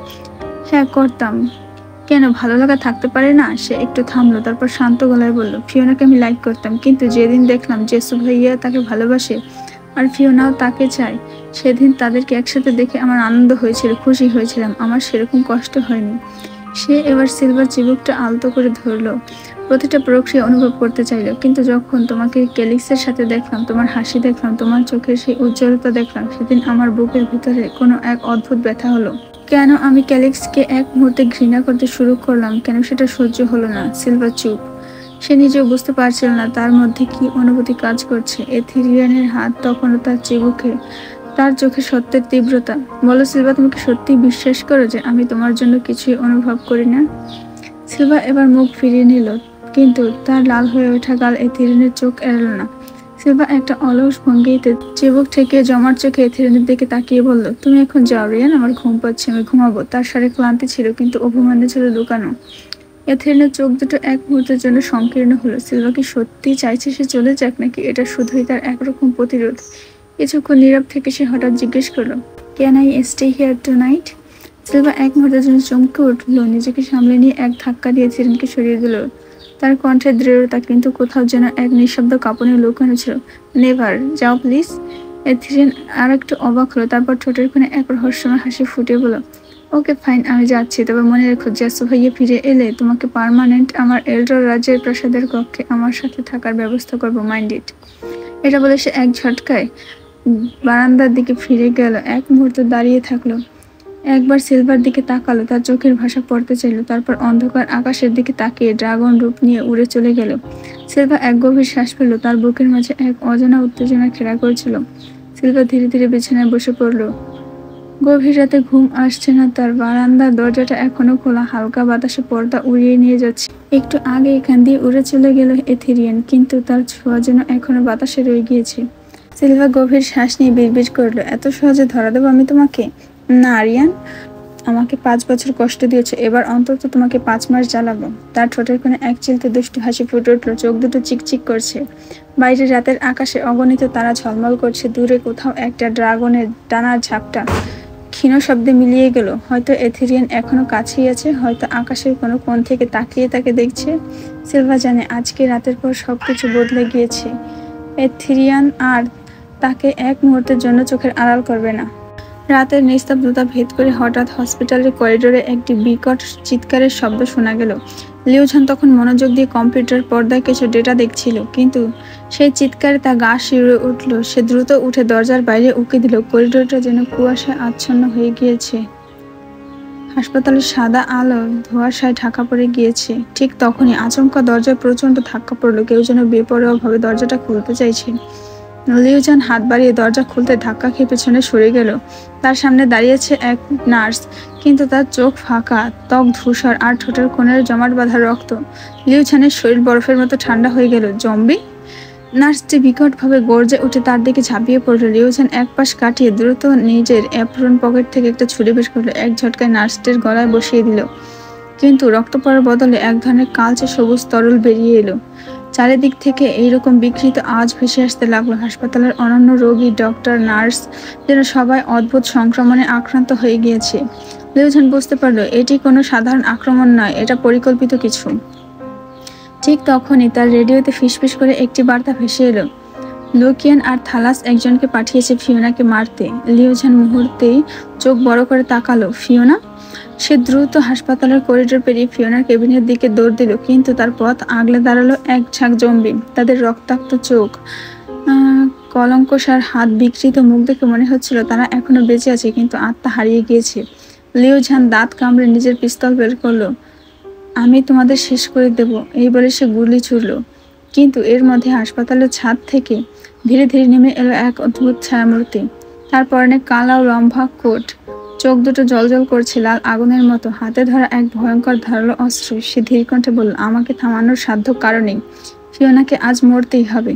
Speaker 1: হ্যাঁ করতাম। কেন, ভালো লাগা থাকতে পারে না? সে একটু থামলো, তারপর শান্ত গলায় বলল, ফিওনাকে আমি লাইক করতাম, কিন্তু যেদিন দেখলাম জেসু ভাইয়া তাকে ভালোবাসে আর ফিওনাও তাকে চায়, সেদিন তাদেরকে একসাথে দেখে আমার আনন্দ হয়েছিল, খুশি হয়েছিলাম, আমার সেরকম কষ্ট হয়নি। সে এবার সিলভার চিবুকটা আলতো করে ধরলো, প্রতিটা প্রক্রিয়া অনুভব করতে চাইলো। কিন্তু যখন তোমাকে ক্যালিক্সের সাথে দেখলাম, তোমার হাসি দেখলাম, তোমার চোখের সেই উজ্জ্বলতা দেখলাম, সেদিন আমার বুকের ভিতরে কোনো এক অদ্ভুত ব্যথা হলো। কেন আমি ক্যালিক্সকে এক মুহূর্তে ঘৃণা করতে শুরু করলাম, কেন সেটা সহ্য হলো না। সিলভার চুপ, সে নিজেও বুঝতে পারছিল না তার মধ্যে কি অনুভূতি কাজ করছে। এথিরিয়ানের হাত তখনও তার চিবুকে, তার চোখে সত্যের তীব্রতা। বলো সিলভা, তুমি কি সত্যি বিশ্বাস করো যে আমি তোমার জন্য কিছুই অনুভব করি না? সিলভা এবার মুখ ফিরিয়ে নিল, কিন্তু তার লাল হয়ে ওঠা গাল এথেরিনের চোখ এড়াল না। সিলভা একটা অলস ভঙ্গিতে চিবুক থেকে জমার চোখে এথেরিনের দিকে তাকিয়ে বলল, তুমি এখন যাও রিয়ান, আমার ঘুম পাচ্ছে, আমি ঘুমাবো। তার সারে ক্লান্তি ছিল কিন্তু অভিমানে ছিল লুকানো। এথেরিনের চোখ দুটো এক মুহূর্তের জন্য সংকীর্ণ হলো। সিলভা কি সত্যিই চাইছে সে চলে যাক, নাকি এটা শুধুই তার একরকম প্রতিরোধ? কিছুক্ষণ নীরব থেকে সে হঠাৎ জিজ্ঞেস করলো, can I stay here two night? Silva এক মুহূর্তের জন্য চমকে উঠল, নিজেকে সামলে নিয়ে এক ধাক্কা দিয়ে এথেরিনকে সরিয়ে দিল। তার কণ্ঠে দৃঢ়তা, কিন্তু কোথাও যেন এক নিঃশব্দ কাঁপনে লুকানো ছিল। নেভার, যাও প্লিজ। এথেরিন আর একটু অবাক হলো, তারপর ঠোঁটের কোণে এক রহস্যময় হাসি ফুটে বলল, ওকে ফাইন, আমি যাচ্ছি, তবে মনে রেখো জ্যাসু ভাইয়া ফিরে এলে তোমাকে পার্মানেন্ট আমার এল্ডর রাজ্যের প্রাসাদের কক্ষে আমার সাথে থাকার ব্যবস্থা করবো, মাইন্ড ইট। এটা বলে সে এক ঝটকায় বারান্দার দিকে ফিরে গেল। এক মুহূর্ত দাঁড়িয়ে থাকলো, একবার সিলভার দিকে তাকালো, তার চোখের ভাষা পড়তে চাইল, তারপর অন্ধকার আকাশের দিকে তাকিয়ে ড্রাগন রূপ নিয়ে উড়ে চলে গেল। সিলভা এক গভীর শ্বাস ফেলল, তার বুকের মাঝে এক অজানা উত্তেজনা খেলা করছিল। সিলভা ধীরে ধীরে বিছানায় বসে পড়ল। গভীর রাতে ঘুম আসছে না তার। বারান্দার দরজাটা এখনো খোলা, হালকা বাতাসে পর্দা উড়িয়ে নিয়ে যাচ্ছে। একটু আগে এখান দিয়ে উড়ে চলে গেল এথেরিয়ান, কিন্তু তার ছোঁয়া যেন এখনো বাতাসে রয়ে গিয়েছে। সিলভা গভীর শ্বাস নিয়ে বিড়বিড় করলো, এত সহজে ধরা দেবো আমি তোমাকে? না রিয়ান, আমাকে 5 বছর কষ্ট দিয়েছো, এবার অন্তত তোমাকে 5 মাস জ্বালাবো। তার ঠোঁটের কোণে এক চিলতে দুষ্টু হাসি ফুটে উঠলো, চোখ দুটো চিকচিক করছে। বাইরে রাতের আকাশে অগণিত তারা ঝলমল করছে। দূরে কোথাও একটা ড্রাগনের ডানার ঝাপটা ক্ষীণ শব্দে মিলিয়ে গেল। হয়তো এথেরিয়ান এখনো কাছেই আছে, হয়তো আকাশের কোনো কোণ থেকে তাকিয়ে তাকে দেখছে। সিলভা জানে আজকে রাতের পর সবকিছু বদলে গিয়েছে। এথেরিয়ান আর তাকে এক মুহূর্তের জন্য চোখের আড়াল করবে না। রাতের নিস্তব্ধতা ভেদ করে হঠাৎ হসপিটালের করিডোরে একটি বিকট চিৎকারের শব্দ শোনা গেল। লিউঝান তখন মনোযোগ দিয়ে কম্পিউটার পর্দায় কিছু ডেটা দেখছিল, কিন্তু সেই চিৎকারে তার গা শিউরে উঠল। সে দ্রুত উঠে দরজার বাইরে উঁকি দিল। করিডোরটা যেন কুয়াশায় আচ্ছন্ন হয়ে গিয়েছে। হাসপাতালের সাদা আলো ধোঁয়াশায় ঢাকা পড়ে গিয়েছে। ঠিক তখনই আচমকা দরজায় প্রচণ্ড ধাক্কা পড়ল। কেউ যেন বেপরোয়াভাবে দরজাটা খুলতে চাইছে। লিউজান হাত বাড়িয়ে দরজা খুলতে ধাক্কা খেয়ে পেছনে সরে গেল। তার সামনে দাঁড়িয়েছে এক নার্স, কিন্তু তার চোখ ফাঁকা, ত্বক ধূসর আর ঠোঁটের কোণের জমাট বাঁধা রক্ত। লিউজানের শরীর বরফের মতো ঠান্ডা হয়ে গেল। জম্বি? নার্সটি বিকটভাবে গর্জে উঠে তার দিকে ঝাঁপিয়ে পড়ল। লিউজান এক পাশ কাটিয়ে দ্রুত নিজের অ্যাপ্রন পকেট থেকে একটা ছুরি বের করলো, এক ঝটকায় নার্সটির গলায় বসিয়ে দিল। কিন্তু রক্ত পড়ার বদলে এক ধরনের কালচে সবুজ তরল বেরিয়ে এলো। চারিদিক থেকে এইরকম বিকৃত আওয়াজ ভেসে আসতে লাগলো। হাসপাতালের অন্যান্য রোগী, ডক্টর, নার্স যেন সবাই অদ্ভুত সংক্রমণে আক্রান্ত হয়ে গিয়েছে। লিউঝান বুঝতে পারলো এটি কোনো সাধারণ আক্রমণ নয়, এটা পরিকল্পিত কিছু। ঠিক তখনই তার রেডিওতে ফিসফিস করে একটি বার্তা ভেসে এলো। লুকিয়ান আর থালাস একজনকে পাঠিয়েছে ফিওনাকে মারতে। লিউঝান মুহূর্তেই চোখ বড় করে তাকালো। ফিওনা? সে দ্রুত হাসপাতালের করিডোর পেরিয়ে ফিওনার কেবিনের দিকে দৌড় দিল, কিন্তু তার পথ আগলে দাঁড়ালো এক ঝাঁক জম্বি। তাদের রক্তাক্ত চোখ, কলঙ্কসার হাত, বিকৃত মুখ দেখে মনে হচ্ছিল তারা এখনো বেঁচে আছে, কিন্তু আত্মা হারিয়ে গিয়েছে। লিউঝান দাঁত কামড়ে নিজের পিস্তল বের করলো। আমি তোমাদের শেষ করে দেব, এই বলে সে গুলি ছুড়ল। কিন্তু এর মধ্যে হাসপাতালের ছাদ থেকে ধীরে ধীরে নেমে এলো এক অদ্ভুত ছায়ামূর্তি। তার পরনে কালো লম্বা কোট, চোখ দুটো জলজল করছে লাল আগুনের মতো, হাতে ধরা এক ভয়ঙ্কর ধারালো অস্ত্র। সে ধীর কণ্ঠে বলল, আমাকে থামানোর সাধ্য কারণেই ফিওনাকে আজ মরতেই হবে।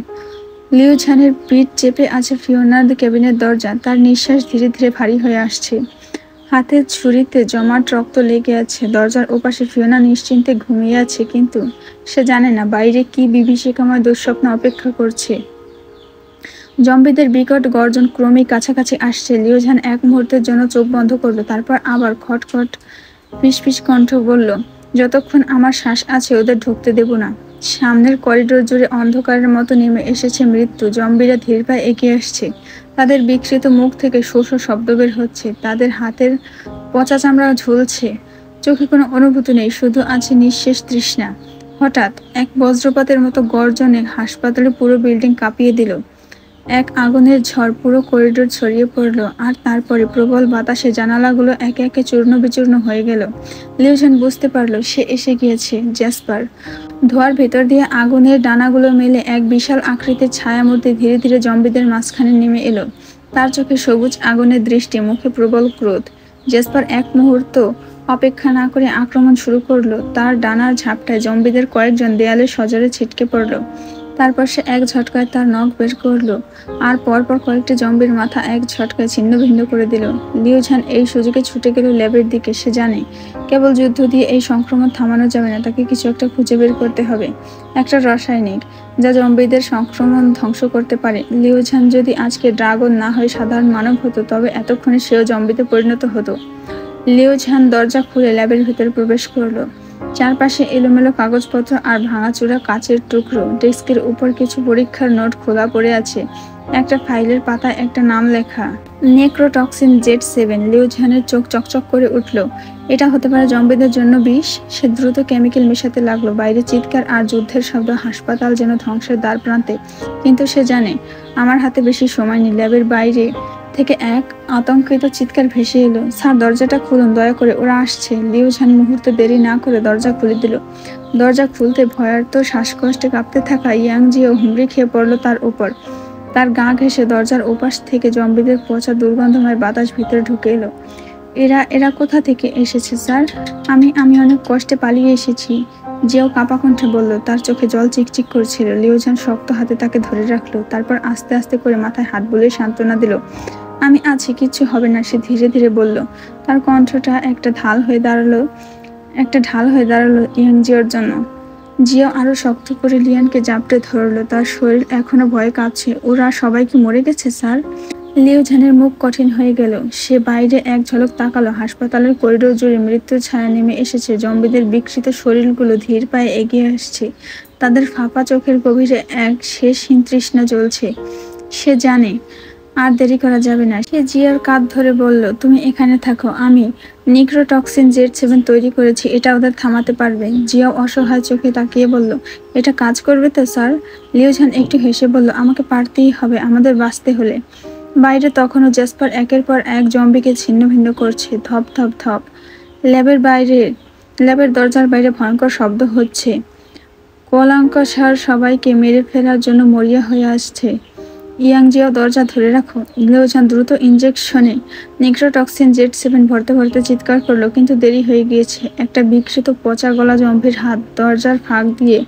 Speaker 1: লিউঝানের পিঠ চেপে আছে ফিওনার কেবিনের দরজা। তার নিঃশ্বাস ধীরে ধীরে ভারী হয়ে আসছে। হাতের ছুরিতে জমাট রক্ত লেগে আছে। দরজার ওপাশে ফিওনা নিশ্চিন্তে ঘুমিয়ে আছে, কিন্তু সে জানে না বাইরে কি বিভীষিকাময় দুঃস্বপ্ন অপেক্ষা করছে। জম্বিদের বিকট গর্জন ক্রমেই কাছাকাছি আসছে। লিউঝান এক মুহূর্তের জন্য চোখ বন্ধ করলো, তারপর আবার খটখট ফিসফিস কণ্ঠ বলল, যতক্ষণ আমার শ্বাস আছে ওদের ঢুকতে দেব না। সামনের করিডোর জুড়ে অন্ধকারের মতো নেমে এসেছে মৃত্যু। জম্বিরা ধীর পায়ে এগিয়ে আসছে। তাদের বিকৃত মুখ থেকে শো শো শব্দ বের হচ্ছে। তাদের হাতের পচা চামড়া ঝুলছে। চোখে কোনো অনুভূতি নেই, শুধু আছে নিঃশেষ তৃষ্ণা। হঠাৎ এক বজ্রপাতের মতো গর্জনে হাসপাতালের পুরো বিল্ডিং কাঁপিয়ে দিল। এক আগুনের ঝড় পুরো করিডোর ছড়িয়ে পড়ল, আর তারপরে প্রবল বাতাসে জানালাগুলো একে একে চূর্ণ বিচূর্ণ হয়ে গেল। লিউঝান বুঝতে পারলো সে এসে গিয়েছে। জ্যাসপার। ধোঁয়ার ভেতর দিয়ে আগুনের ডানাগুলো মেলে এক বিশাল আকৃতির ছায়ামূর্তি ধীরে ধীরে জম্বিদের মাঝখানে নেমে এলো। তার চোখে সবুজ আগুনের দৃষ্টি, মুখে প্রবল ক্রোধ। জ্যাসপার এক মুহূর্ত অপেক্ষা না করে আক্রমণ শুরু করলো। তার ডানার ঝাপটায় জম্বিদের কয়েকজন দেয়ালে সজোরে ছিটকে পড়ল। তারপর সে এক ঝটকায় তার নখ বের করলো আর পরপর কয়েকটি জম্বির মাথা এক ঝটকায় ছিন্ন ভিন্ন করে দিল। লিউ ঝান এই সুযোগে ছুটে গেল ল্যাবের দিকে। সে জানে কেবল যুদ্ধ দিয়ে এই সংক্রমণ থামানো যাবে না, তাকে কিছু একটা খুঁজে বের করতে হবে, একটা রাসায়নিক যা জম্বিদের সংক্রমণ ধ্বংস করতে পারে। লিউ ঝান যদি আজকে ড্রাগন না হয়ে সাধারণ মানব হতো, তবে এতক্ষণে সেও জম্বিতে পরিণত হতো। লিউ ঝান দরজা খুলে ল্যাবের ভেতরে প্রবেশ করলো। চারপাশে এলোমেলো কাগজপত্র আর ভাঙাচোরা কাচের টুকরো। ডেস্কের উপর কিছু পরীক্ষার নোট খোলা পড়ে আছে। একটা ফাইলের পাতায় একটা নাম লেখা, নেক্রোটক্সিন Z7। লিউ ঝানের চোখ চকচক করে উঠল। এটা হতে পারে জম্বিদের জন্য বিষ। সে দ্রুত কেমিক্যাল মেশাতে লাগলো। বাইরে চিৎকার আর যুদ্ধের শব্দ, হাসপাতাল যেন ধ্বংসের দ্বার প্রান্তে। কিন্তু সে জানে আমার হাতে বেশি সময় নেই। ল্যাবের বাইরে থেকে এক আতঙ্কিত চিৎকার ভেসে এলো, স্যার দরজাটা খুলুন দয়া করে, ওরা আসছে। লিউ ঝান মুহূর্তে দেরি না করে দরজা খুলে দিল। দরজা খুলতে ভয়ার্ত শ্বাসকষ্টে কাঁপতে থাকা ইয়াং জিও হুমড়ি খেয়ে পড়ল তার উপর। তার গা ঘেঁষে দরজার ওপাশ থেকে জম্বিদের পচা দুর্গন্ধময় বাতাস ভিতরে ঢুকে এলো। এরা কোথা থেকে এসেছে স্যার? আমি অনেক কষ্টে পালিয়ে এসেছি, জিও কাঁপা কণ্ঠে বলল। তার চোখে জল চিকচিক করছিল। লিউ ঝান শক্ত হাতে তাকে ধরে রাখলো। তারপর আস্তে আস্তে করে মাথায় হাত বুলিয়ে সান্ত্বনা দিল। আমি আছি, কিচ্ছু হবে না, সে ধীরে ধীরে বলল। তার কণ্ঠটা একটা ঢাল হয়ে দাঁড়ালো ইয়াং জিওর জন্য। জিও আরো শক্ত করে লিয়ানকে জাপটে ধরলো। তার শরীর এখনো ভয়ে কাঁপছে। ওরা সবাই কি মরে গেছে স্যার? লিউ ঝানের মুখ কঠিন হয়ে গেল। সে বাইরে এক ঝলক তাকালো। হাসপাতালের করিডোর জুড়ে মৃত্যুর ছায়া নেমে এসেছে। জম্বিদের বিকৃত শরীরগুলো ধীর পায়ে এগিয়ে আসছে। তাদের ফাঁপা চোখের গভীরে এক শেষহীন তৃষ্ণা জ্বলছে। সে জানে আর দেরি করা যাবে না। সে জিয়ার কাঁধ ধরে বলল, তুমি এখানে থাকো, আমি নিক্রোটক্সিন Z7 তৈরি করেছি, এটা ওদের থামাতে পারবে। জিয়াও অসহায় চোখে তাকিয়ে বলল, এটা কাজ করবে তো স্যার? লিউ ঝান একটু হেসে বলল, আমাকে পারতেই হবে, আমাদের বাঁচতে হলে। বাইরে তখনও জ্যাসপার একের পর এক জম্বিকে ছিন্ন ভিন্ন করছে। ধপ ধপ ধপ। ল্যাবের দরজার বাইরে ভয়ঙ্কর শব্দ হচ্ছে। কোলাঙ্কাসার সবাইকে মেরে ফেলার জন্য মরিয়া হয়ে আসছে। ইয়াং জিও দরজা ধরে রাখো। লিউ ঝান দ্রুত ইনজেকশনে নিক্রোটক্সিন Z7 ভরতে ভরতে চিৎকার করলো, কিন্তু দেরি হয়ে গিয়েছে। একটা বিকৃত পচা গলা জম্বির হাত দরজার ফাঁক দিয়ে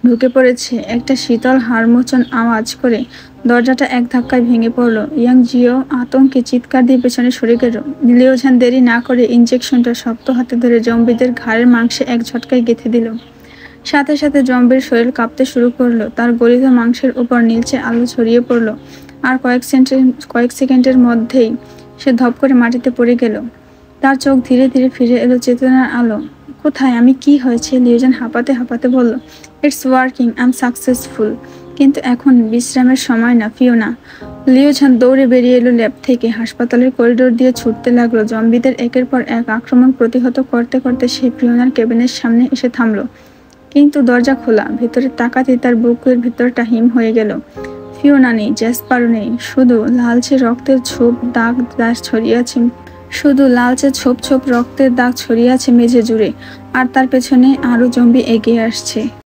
Speaker 1: ঢুকে পড়েছে। একটা শীতল হাড়মোচন আওয়াজ করে দরজাটা এক ধাক্কায় ভেঙে পড়লো। ইয়াং জিও আতঙ্কে চিৎকার দিয়ে পেছনে সরে গেল। লিউ ঝান দেরি না করে ইনজেকশনটা শক্ত হাতে ধরে জম্বিদের ঘাড়ের মাংসে এক ঝটকায় গেঁথে দিল। সাথে সাথে জম্বির শরীর কাঁপতে শুরু করলো। তার গলিত মাংসের উপর নীলচে আলো ছড়িয়ে পড়লো। আর কয়েক সেকেন্ডের মধ্যেই সে ধপ করে মাটিতে পড়ে গেল। তার চোখ ধীরে ধীরে ফিরে এলো চেতনার আলো। কোথায় আমি? কি হয়েছে? লিউ ঝান হাঁপাতে হাঁপাতে বলল, it's working, I am successful. কিন্তু এখন বিশ্রামের সময় না, ফিওনা। লিউ ঝান দৌড়ে বেরিয়ে এলো ল্যাব থেকে। হাসপাতালের করিডোর দিয়ে ছুটতে লাগলো। জম্বিদের একের পর এক আক্রমণ প্রতিহত করতে করতে সে ফিওনার কেবিনের সামনে এসে থামলো। কিন্তু দরজা খোলা। ভেতরে তাকাতে তার বুকের ভেতরটা হিম হয়ে গেল। ফিওনা নেই, জ্যাসপারও নেই। শুধু লালচে রক্তের ছোপ রক্তের দাগ ছড়িয়ে আছে মেঝে জুড়ে। আর তার পেছনে আরো জম্বি এগিয়ে আসছে।